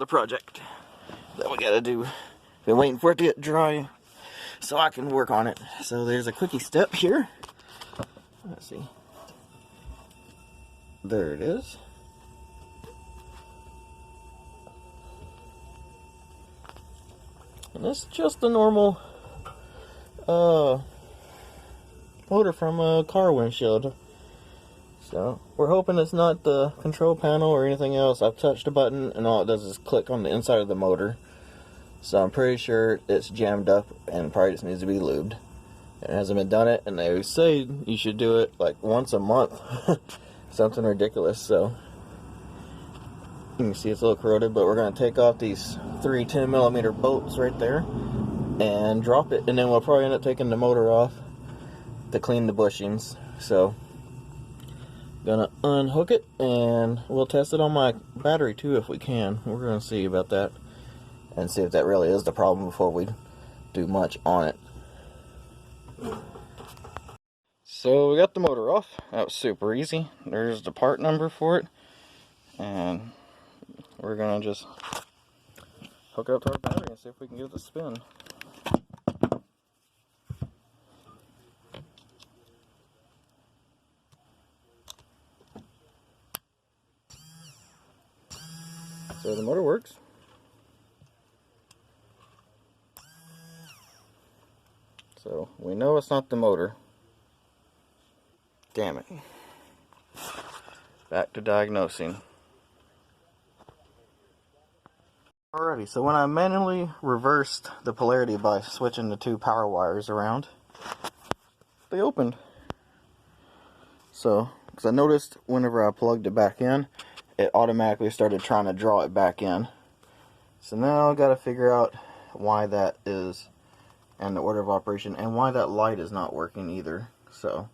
the project that we gotta do. Been waiting for it to get dry so I can work on it. So there's a Kwikee step here. Let's see. There it is. And it's just a normal motor from a car windshield. So we're hoping it's not the control panel or anything else. I've touched a button and all it does is click on the inside of the motor. So I'm pretty sure it's jammed up and probably just needs to be lubed. It hasn't been done it, and they always say you should do it like once a month. Something ridiculous. So you can see it's a little corroded, but we're going to take off these 3 10mm bolts right there and drop it, and then we'll probably end up taking the motor off to clean the bushings. So gonna unhook it and we'll test it on my battery too if we can. We're gonna see about that and see if that really is the problem before we do much on it. So we got the motor off. That was super easy. There's the part number for it, and we're gonna just hook it up to our battery and see if we can get it to spin. So the motor works. So we know it's not the motor. Damn it. Back to diagnosing. Alrighty, so when I manually reversed the polarity by switching the 2 power wires around, they opened. So, because I noticed whenever I plugged it back in, it automatically started trying to draw it back in. So now I've got to figure out why that is and the order of operation and why that light is not working either. So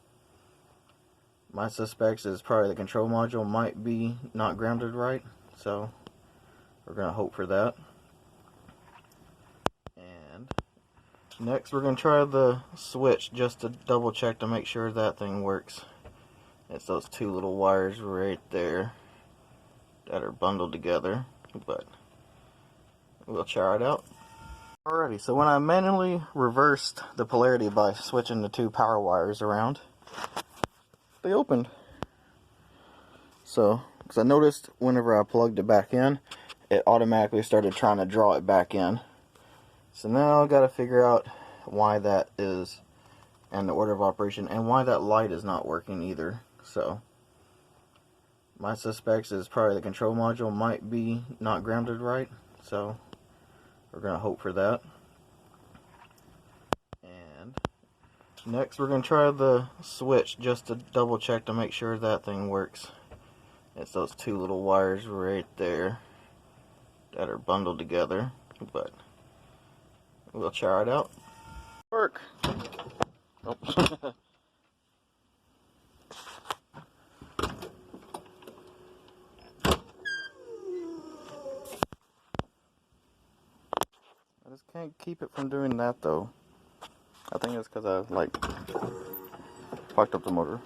my suspects is probably the control module might be not grounded right. So we're going to hope for that. And next we're going to try the switch just to double check to make sure that thing works. It's those 2 little wires right there that are bundled together, but we'll try it out. Alrighty, so when I manually reversed the polarity by switching the 2 power wires around, they opened. So, because I noticed whenever I plugged it back in, it automatically started trying to draw it back in. So now I've got to figure out why that is and the order of operation and why that light is not working either. So my suspects is probably the control module might be not grounded right. So we're going to hope for that. And next we're going to try the switch just to double check to make sure that thing works. It's those 2 little wires right there that are bundled together, but we'll try it out. Work. Oh. I just can't keep it from doing that though. I think it's because I like fucked up the motor.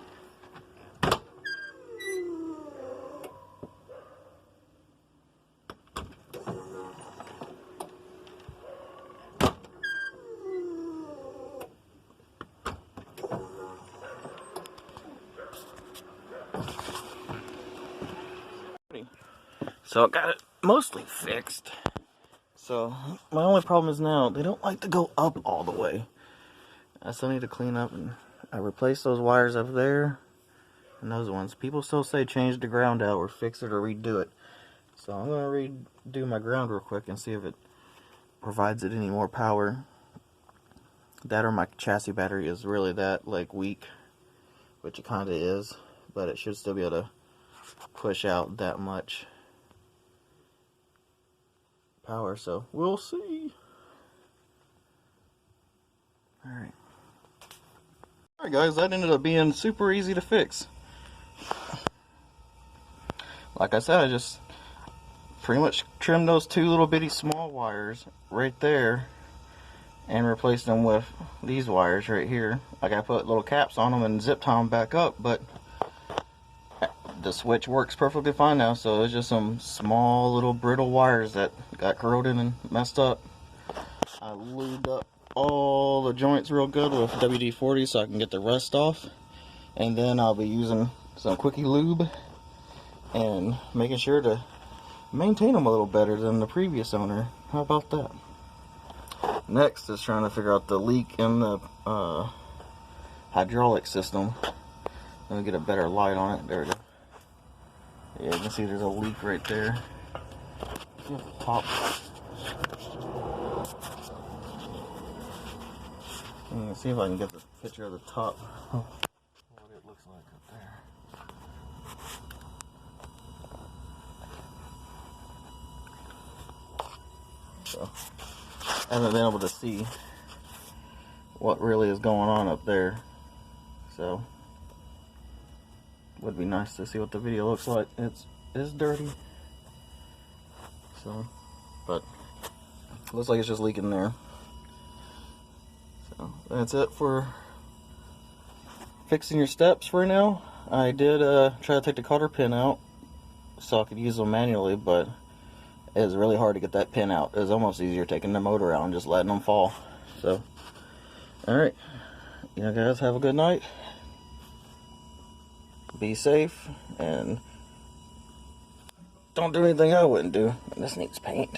So I got it mostly fixed. So my only problem is now they don't like to go up all the way. I still need to clean up, and I replaced those wires up there and those ones. People still say change the ground out or fix it or redo it. So I'm going to redo my ground real quick and see if it provides it any more power. That or my chassis battery is really that like weak, which it kind of is, but it should still be able to push out that much power, so we'll see. Alright guys, that ended up being super easy to fix. Like I said, I just pretty much trimmed those 2 little bitty small wires right there and replaced them with these wires right here. Like I put little caps on them and zip tie them back up, but the switch works perfectly fine now, so it's just some small little brittle wires that got corroded and messed up. I lubed up all the joints real good with WD-40 so I can get the rust off, and then I'll be using some Kwikee lube and making sure to maintain them a little better than the previous owner. How about that? Next is trying to figure out the leak in the hydraulic system. Let me get a better light on it. There we go. Yeah, you can see there's a leak right there. See at the top. You can see if I can get the picture of the top. What it looks like up there. So, I haven't been able to see what really is going on up there. So, would be nice to see what the video looks like. It's dirty. So, but looks like it's just leaking there. So that's it for fixing your steps for now. I did try to take the cotter pin out so I could use them manually, but it was really hard to get that pin out. It was almost easier taking the motor out and just letting them fall. So, alright. You know, guys, have a good night. Be safe, and don't do anything I wouldn't do. This needs paint.